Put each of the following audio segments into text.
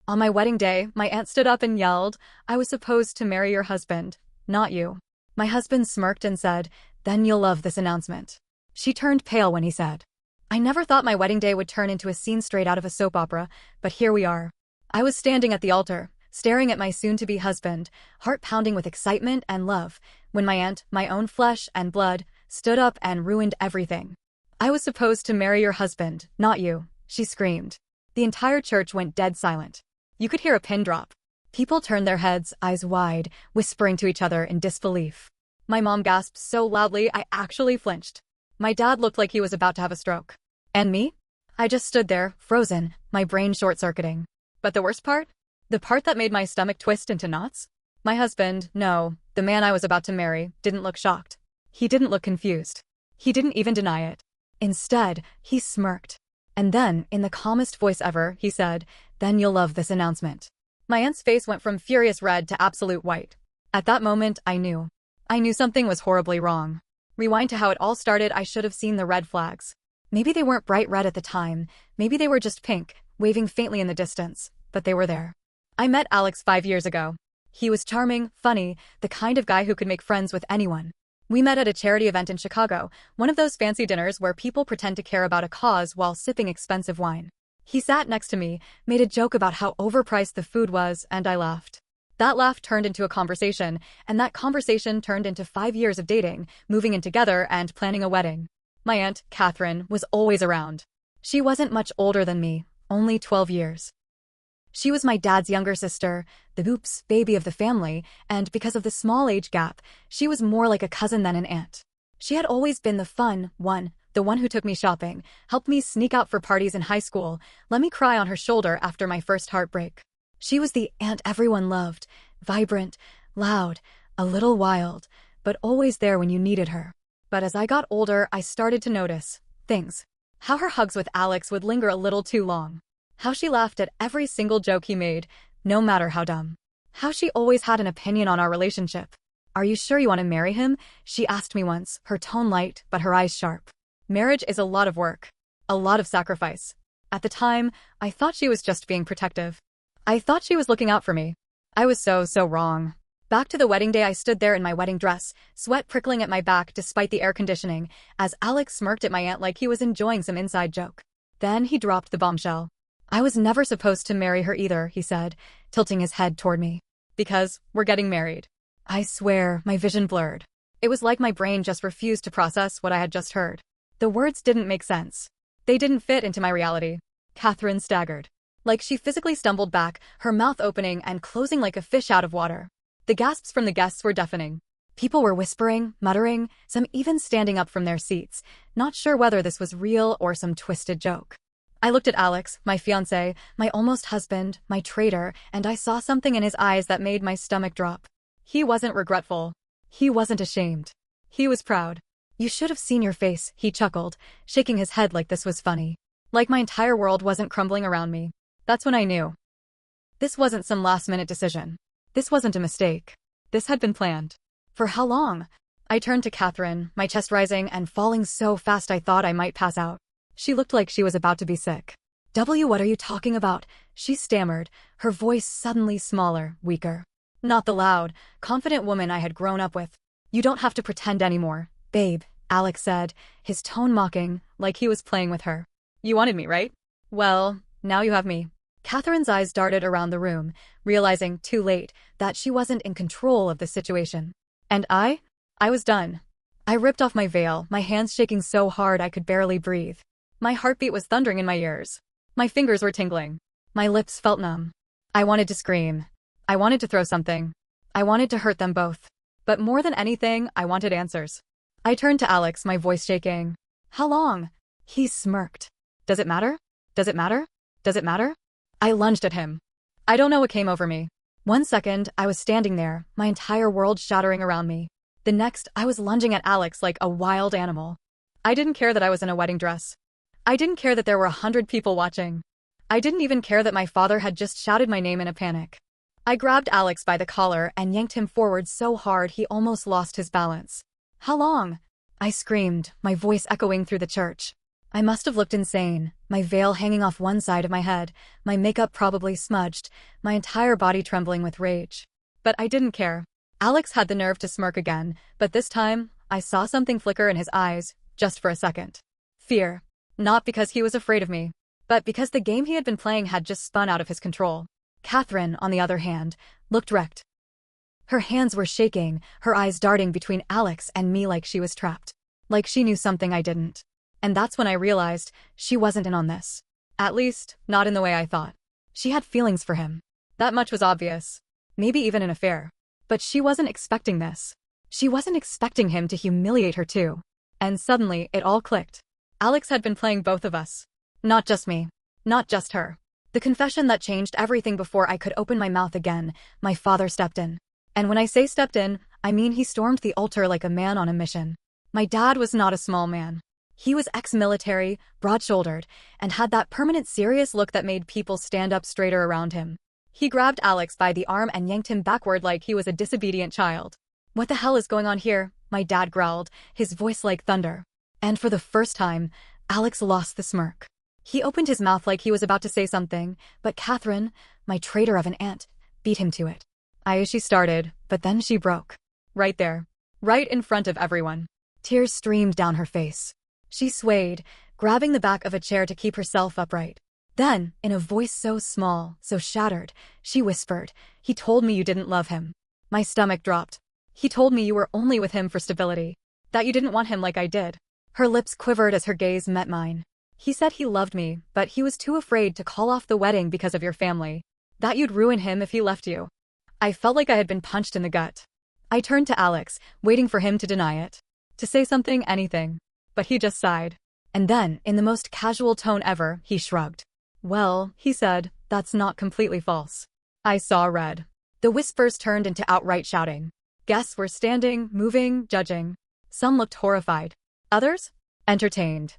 On my wedding day, my aunt stood up and yelled, "I was supposed to marry your husband, not you." My husband smirked and said, "Then you'll love this announcement." She turned pale when he said, "I never thought my wedding day would turn into a scene straight out of a soap opera, but here we are." I was standing at the altar, staring at my soon-to-be husband, heart pounding with excitement and love, when my aunt, my own flesh and blood, stood up and ruined everything. "I was supposed to marry your husband, not you," she screamed. The entire church went dead silent. You could hear a pin drop. People turned their heads, eyes wide, whispering to each other in disbelief. My mom gasped so loudly I actually flinched. My dad looked like he was about to have a stroke. And me? I just stood there, frozen, my brain short-circuiting. But the worst part? The part that made my stomach twist into knots? My husband, no, the man I was about to marry, didn't look shocked. He didn't look confused. He didn't even deny it. Instead, he smirked. And then, in the calmest voice ever, he said, "Then you'll love this announcement." My aunt's face went from furious red to absolute white. At that moment, I knew. I knew something was horribly wrong. Rewind to how it all started. I should have seen the red flags. Maybe they weren't bright red at the time. Maybe they were just pink, waving faintly in the distance. But they were there. I met Alex 5 years ago. He was charming, funny, the kind of guy who could make friends with anyone. We met at a charity event in Chicago, one of those fancy dinners where people pretend to care about a cause while sipping expensive wine. He sat next to me, made a joke about how overpriced the food was, and I laughed. That laugh turned into a conversation, and that conversation turned into 5 years of dating, moving in together, and planning a wedding. My aunt, Catherine, was always around. She wasn't much older than me, only 12 years. She was my dad's younger sister, the oops baby of the family, and because of the small age gap, she was more like a cousin than an aunt. She had always been the fun one, the one who took me shopping, helped me sneak out for parties in high school, let me cry on her shoulder after my first heartbreak. She was the aunt everyone loved, vibrant, loud, a little wild, but always there when you needed her. But as I got older, I started to notice things. How her hugs with Alex would linger a little too long. How she laughed at every single joke he made, no matter how dumb. How she always had an opinion on our relationship. "Are you sure you want to marry him?" she asked me once, her tone light, but her eyes sharp. Marriage is a lot of work. A lot of sacrifice. At the time, I thought she was just being protective. I thought she was looking out for me. I was so wrong. Back to the wedding day, I stood there in my wedding dress, sweat prickling at my back despite the air conditioning, as Alex smirked at my aunt like he was enjoying some inside joke. Then he dropped the bombshell. "I was never supposed to marry her either," he said, tilting his head toward me. "Because we're getting married." I swear, my vision blurred. It was like my brain just refused to process what I had just heard. The words didn't make sense. They didn't fit into my reality. Catherine staggered. Like she physically stumbled back, her mouth opening and closing like a fish out of water. The gasps from the guests were deafening. People were whispering, muttering, some even standing up from their seats, not sure whether this was real or some twisted joke. I looked at Alex, my fiancé, my almost husband, my traitor, and I saw something in his eyes that made my stomach drop. He wasn't regretful. He wasn't ashamed. He was proud. "You should have seen your face," he chuckled, shaking his head like this was funny. Like my entire world wasn't crumbling around me. That's when I knew. This wasn't some last-minute decision. This wasn't a mistake. This had been planned. For how long? I turned to Catherine, my chest rising and falling so fast I thought I might pass out. She looked like she was about to be sick. What are you talking about?" she stammered, her voice suddenly smaller, weaker. Not the loud, confident woman I had grown up with. "You don't have to pretend anymore, babe," Alex said, his tone mocking, like he was playing with her. "You wanted me, right? Well, now you have me." Catherine's eyes darted around the room, realizing, too late, that she wasn't in control of the situation. And I was done. I ripped off my veil, my hands shaking so hard I could barely breathe. My heartbeat was thundering in my ears. My fingers were tingling. My lips felt numb. I wanted to scream. I wanted to throw something. I wanted to hurt them both. But more than anything, I wanted answers. I turned to Alex, my voice shaking. "How long?" He smirked. "Does it matter? Does it matter? Does it matter?" I lunged at him. I don't know what came over me. 1 second, I was standing there, my entire world shattering around me. The next, I was lunging at Alex like a wild animal. I didn't care that I was in a wedding dress. I didn't care that there were 100 people watching. I didn't even care that my father had just shouted my name in a panic. I grabbed Alex by the collar and yanked him forward so hard he almost lost his balance. "How long?" I screamed, my voice echoing through the church. I must have looked insane, my veil hanging off one side of my head, my makeup probably smudged, my entire body trembling with rage. But I didn't care. Alex had the nerve to smirk again, but this time, I saw something flicker in his eyes, just for a second. Fear. Not because he was afraid of me, but because the game he had been playing had just spun out of his control. Catherine, on the other hand, looked wrecked. Her hands were shaking, her eyes darting between Alex and me like she was trapped. Like she knew something I didn't. And that's when I realized she wasn't in on this. At least, not in the way I thought. She had feelings for him. That much was obvious. Maybe even an affair. But she wasn't expecting this. She wasn't expecting him to humiliate her too. And suddenly, it all clicked. Alex had been playing both of us. Not just me. Not just her. The confession that changed everything before I could open my mouth again, my father stepped in. And when I say stepped in, I mean he stormed the altar like a man on a mission. My dad was not a small man. He was ex-military, broad-shouldered, and had that permanent serious look that made people stand up straighter around him. He grabbed Alex by the arm and yanked him backward like he was a disobedient child. "What the hell is going on here?" my dad growled, his voice like thunder. And for the first time, Alex lost the smirk. He opened his mouth like he was about to say something, but Catherine, my traitor of an aunt, beat him to it. She started, but then she broke. Right there. Right in front of everyone. Tears streamed down her face. She swayed, grabbing the back of a chair to keep herself upright. Then, in a voice so small, so shattered, she whispered, "He told me you didn't love him." My stomach dropped. "He told me you were only with him for stability. That you didn't want him like I did." Her lips quivered as her gaze met mine. "He said he loved me, but he was too afraid to call off the wedding because of your family. That you'd ruin him if he left you." I felt like I had been punched in the gut. I turned to Alex, waiting for him to deny it. To say something, anything. But he just sighed. And then, in the most casual tone ever, he shrugged. "Well," he said, "that's not completely false." I saw red. The whispers turned into outright shouting. Guests were standing, moving, judging. Some looked horrified. Others? Entertained.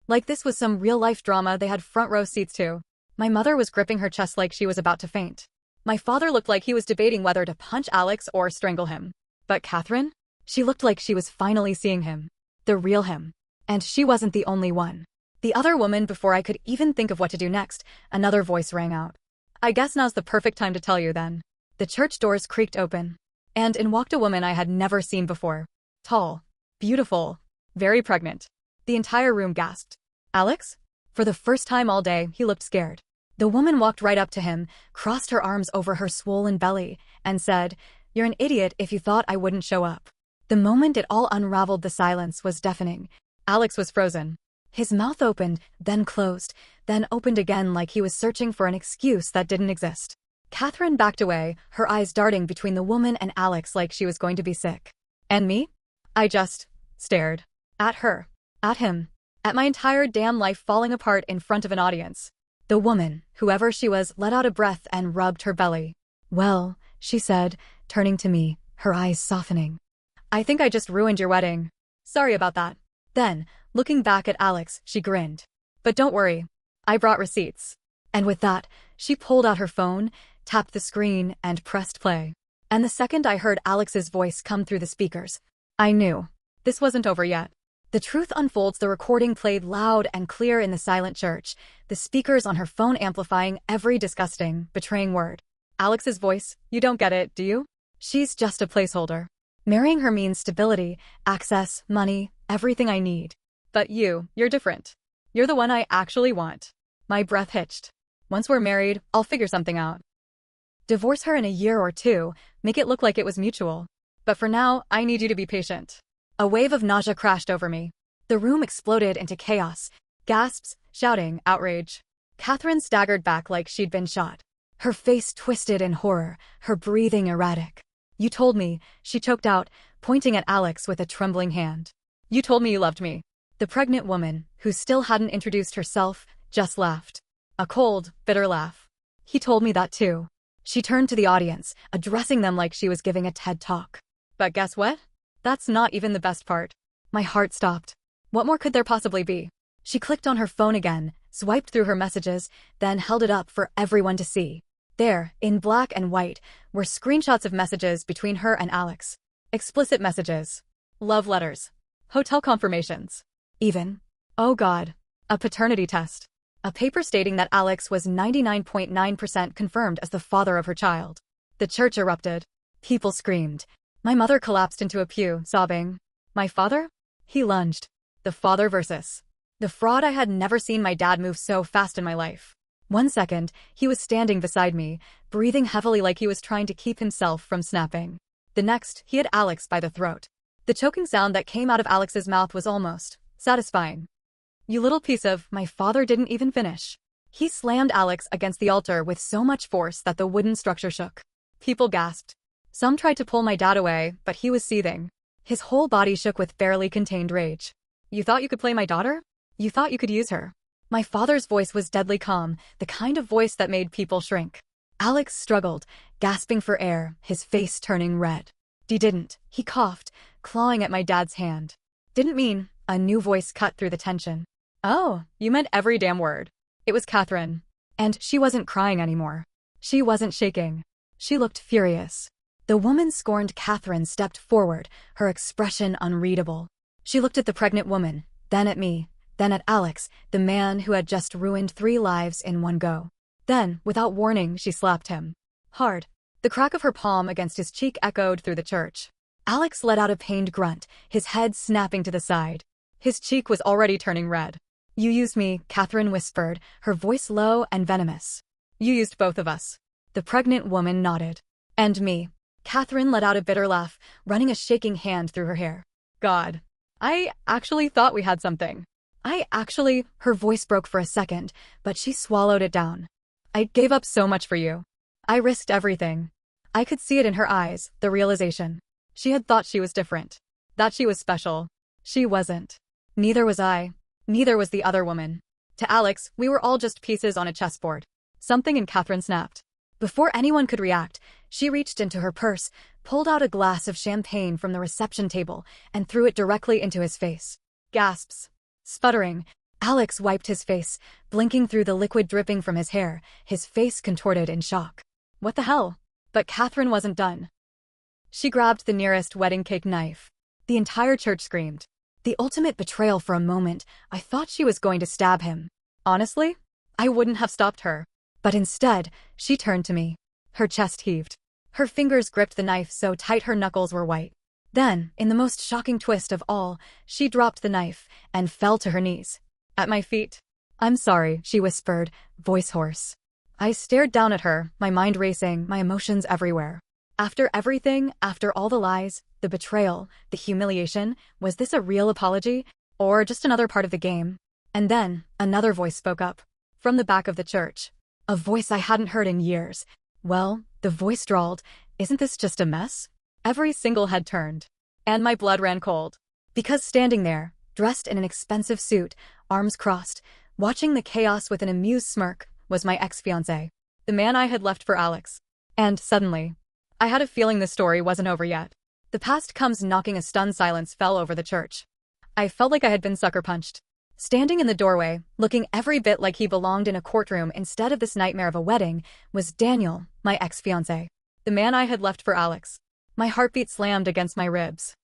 Like this was some real-life drama they had front-row seats to. My mother was gripping her chest like she was about to faint. My father looked like he was debating whether to punch Alex or strangle him. But Catherine? She looked like she was finally seeing him. The real him. And she wasn't the only one. The other woman, before I could even think of what to do next, another voice rang out. "I guess now's the perfect time to tell you then." The church doors creaked open. And in walked a woman I had never seen before. Tall. Beautiful. Very pregnant. The entire room gasped. "Alex?" For the first time all day, he looked scared. The woman walked right up to him, crossed her arms over her swollen belly, and said, "You're an idiot if you thought I wouldn't show up." The moment it all unraveled, the silence was deafening. Alex was frozen. His mouth opened, then closed, then opened again like he was searching for an excuse that didn't exist. Catherine backed away, her eyes darting between the woman and Alex like she was going to be sick. And me? I just stared. At her. At him. At my entire damn life falling apart in front of an audience. The woman, whoever she was, let out a breath and rubbed her belly. "Well," she said, turning to me, her eyes softening. "I think I just ruined your wedding. Sorry about that." Then, looking back at Alex, she grinned. "But don't worry. I brought receipts." And with that, she pulled out her phone, tapped the screen, and pressed play. And the second I heard Alex's voice come through the speakers, I knew. This wasn't over yet. The truth unfolds. The recording played loud and clear in the silent church, the speakers on her phone amplifying every disgusting, betraying word. Alex's voice, "You don't get it, do you? She's just a placeholder. Marrying her means stability, access, money, everything I need. But you're different. You're the one I actually want." My breath hitched. "Once we're married, I'll figure something out. Divorce her in a year or two, make it look like it was mutual. But for now, I need you to be patient." A wave of nausea crashed over me. The room exploded into chaos. Gasps, shouting, outrage. Catherine staggered back like she'd been shot. Her face twisted in horror, her breathing erratic. "You told me," she choked out, pointing at Alex with a trembling hand. "You told me you loved me." The pregnant woman, who still hadn't introduced herself, just laughed. A cold, bitter laugh. "He told me that too." She turned to the audience, addressing them like she was giving a TED Talk. But guess what? That's not even the best part. My heart stopped. What more could there possibly be? She clicked on her phone again, swiped through her messages, then held it up for everyone to see. There, in black and white, were screenshots of messages between her and Alex. Explicit messages. Love letters. Hotel confirmations. Even Oh God. A paternity test. A paper stating that Alex was 99.9% confirmed as the father of her child. The church erupted. People screamed. My mother collapsed into a pew, sobbing. My father? He lunged. The father versus the fraud. I had never seen my dad move so fast in my life. 1 second, he was standing beside me, breathing heavily like he was trying to keep himself from snapping. The next, he had Alex by the throat. The choking sound that came out of Alex's mouth was almost satisfying. You little piece of, my father didn't even finish. He slammed Alex against the altar with so much force that the wooden structure shook. People gasped. Some tried to pull my dad away, but he was seething. His whole body shook with barely contained rage. You thought you could play my daughter? You thought you could use her? My father's voice was deadly calm, the kind of voice that made people shrink. Alex struggled, gasping for air, his face turning red. He coughed, clawing at my dad's hand. Didn't mean, a new voice cut through the tension. Oh, you meant every damn word. It was Catherine. And she wasn't crying anymore. She wasn't shaking. She looked furious. The woman-scorned Catherine stepped forward, her expression unreadable. She looked at the pregnant woman, then at me, then at Alex, the man who had just ruined 3 lives in one go. Then, without warning, she slapped him. Hard. The crack of her palm against his cheek echoed through the church. Alex let out a pained grunt, his head snapping to the side. His cheek was already turning red. You used me, Catherine whispered, her voice low and venomous. You used both of us. The pregnant woman nodded. And me. Catherine let out a bitter laugh, running a shaking hand through her hair. God. I actually thought we had something. Her voice broke for a second, but she swallowed it down. I gave up so much for you. I risked everything. I could see it in her eyes, the realization. She had thought she was different. That she was special. She wasn't. Neither was I. Neither was the other woman. To Alex, we were all just pieces on a chessboard. Something in Catherine snapped. Before anyone could react, she reached into her purse, pulled out a glass of champagne from the reception table, and threw it directly into his face. Gasps. Sputtering, Alex wiped his face, blinking through the liquid dripping from his hair, his face contorted in shock. What the hell? But Catherine wasn't done. She grabbed the nearest wedding cake knife. The entire church screamed. The ultimate betrayal. For a moment, I thought she was going to stab him. Honestly, I wouldn't have stopped her. But instead, she turned to me. Her chest heaved. Her fingers gripped the knife so tight her knuckles were white. Then, in the most shocking twist of all, she dropped the knife and fell to her knees. At my feet. I'm sorry, she whispered, voice hoarse. I stared down at her, my mind racing, my emotions everywhere. After everything, after all the lies, the betrayal, the humiliation, was this a real apology, or just another part of the game? And then, another voice spoke up. From the back of the church. A voice I hadn't heard in years. Well, the voice drawled, isn't this just a mess? Every single head turned. And my blood ran cold. Because standing there, dressed in an expensive suit, arms crossed, watching the chaos with an amused smirk, was my ex-fiancé. The man I had left for Alex. And suddenly, I had a feeling the story wasn't over yet. The past comes knocking. A stunned silence fell over the church. I felt like I had been sucker punched. Standing in the doorway, looking every bit like he belonged in a courtroom instead of this nightmare of a wedding, was Daniel, my ex-fiancé. The man I had left for Alex. My heartbeat slammed against my ribs.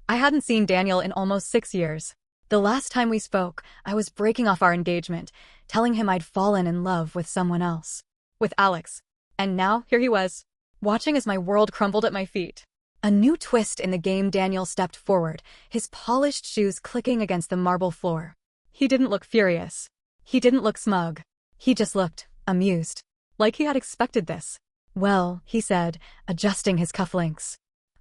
I hadn't seen Daniel in almost 6 years. The last time we spoke, I was breaking off our engagement, telling him I'd fallen in love with someone else. With Alex. And now, here he was, watching as my world crumbled at my feet. A new twist in the game. Daniel stepped forward, his polished shoes clicking against the marble floor. He didn't look furious. He didn't look smug. He just looked amused. Like he had expected this. Well, he said, adjusting his cufflinks.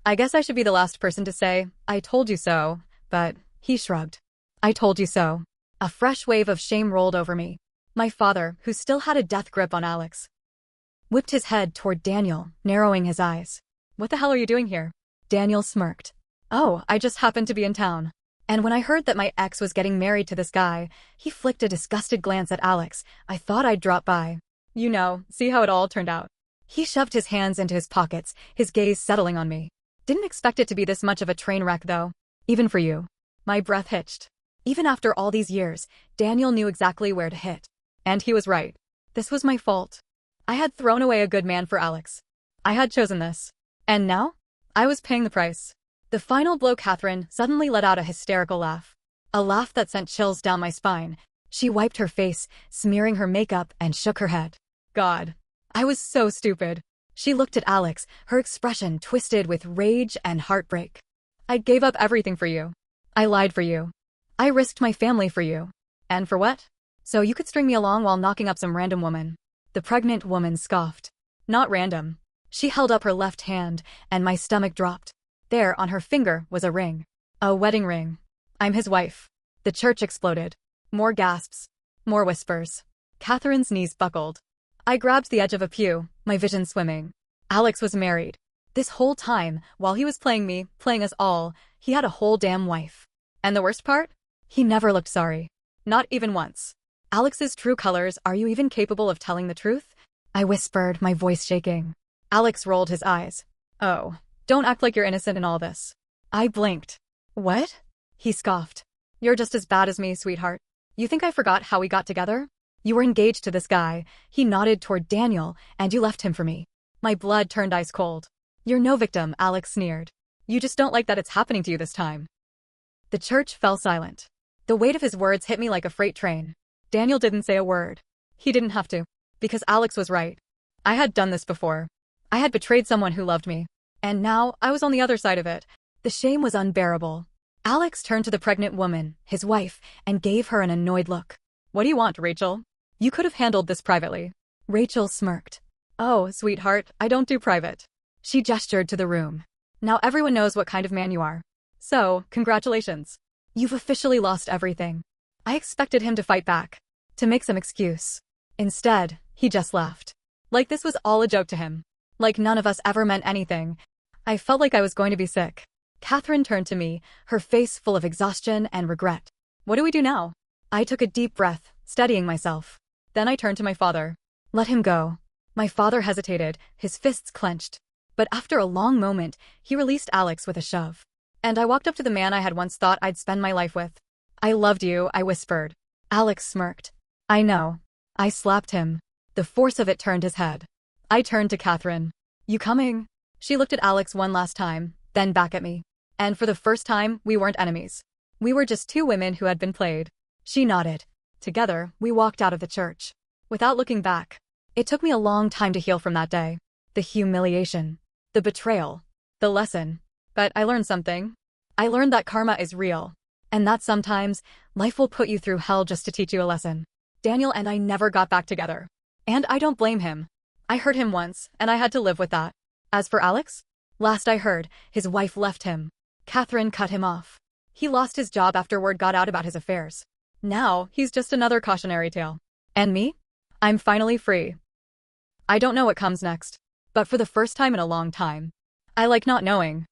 I guess I should be the last person to say, I told you so, but he shrugged. I told you so. A fresh wave of shame rolled over me. My father, who still had a death grip on Alex, whipped his head toward Daniel, narrowing his eyes. What the hell are you doing here? Daniel smirked. Oh, I just happened to be in town. And when I heard that my ex was getting married to this guy, he flicked a disgusted glance at Alex. I thought I'd drop by. You know, see how it all turned out. He shoved his hands into his pockets, his gaze settling on me. Didn't expect it to be this much of a train wreck though. Even for you. My breath hitched. Even after all these years, Daniel knew exactly where to hit. And he was right. This was my fault. I had thrown away a good man for Alex. I had chosen this. And now? I was paying the price. The final blow. Catherine suddenly let out a hysterical laugh. A laugh that sent chills down my spine. She wiped her face, smearing her makeup, and shook her head. God. I was so stupid. She looked at Alex, her expression twisted with rage and heartbreak. I gave up everything for you. I lied for you. I risked my family for you. And for what? So you could string me along while knocking up some random woman. The pregnant woman scoffed. Not random. She held up her left hand, and my stomach dropped. There, on her finger, was a ring. A wedding ring. I'm his wife. The church exploded. More gasps. More whispers. Catherine's knees buckled. I grabbed the edge of a pew, my vision swimming. Alex was married. This whole time, while he was playing me, playing us all, he had a whole damn wife. And the worst part? He never looked sorry. Not even once. Alex's true colors, are you even capable of telling the truth? I whispered, my voice shaking. Alex rolled his eyes. Oh, don't act like you're innocent in all this. I blinked. What? He scoffed. You're just as bad as me, sweetheart. You think I forgot how we got together? You were engaged to this guy. He nodded toward Daniel, and you left him for me. My blood turned ice cold. You're no victim, Alex sneered. You just don't like that it's happening to you this time. The church fell silent. The weight of his words hit me like a freight train. Daniel didn't say a word. He didn't have to. Because Alex was right. I had done this before. I had betrayed someone who loved me. And now, I was on the other side of it. The shame was unbearable. Alex turned to the pregnant woman, his wife, and gave her an annoyed look. What do you want, Rachel? You could have handled this privately. Rachel smirked. Oh, sweetheart, I don't do private. She gestured to the room. Now everyone knows what kind of man you are. So, congratulations. You've officially lost everything. I expected him to fight back. To make some excuse. Instead, he just laughed. Like this was all a joke to him. Like none of us ever meant anything. I felt like I was going to be sick. Catherine turned to me, her face full of exhaustion and regret. What do we do now? I took a deep breath, steadying myself. Then I turned to my father. Let him go. My father hesitated, his fists clenched. But after a long moment, he released Alex with a shove. And I walked up to the man I had once thought I'd spend my life with. I loved you, I whispered. Alex smirked. I know. I slapped him. The force of it turned his head. I turned to Catherine. You coming? She looked at Alex one last time, then back at me. And for the first time, we weren't enemies. We were just two women who had been played. She nodded. Together, we walked out of the church. Without looking back. It took me a long time to heal from that day. The humiliation. The betrayal. The lesson. But I learned something. I learned that karma is real. And that sometimes, life will put you through hell just to teach you a lesson. Daniel and I never got back together. And I don't blame him. I hurt him once, and I had to live with that. As for Alex? Last I heard, his wife left him. Catherine cut him off. He lost his job after word got out about his affairs. Now, he's just another cautionary tale. And me? I'm finally free. I don't know what comes next. But for the first time in a long time, I like not knowing.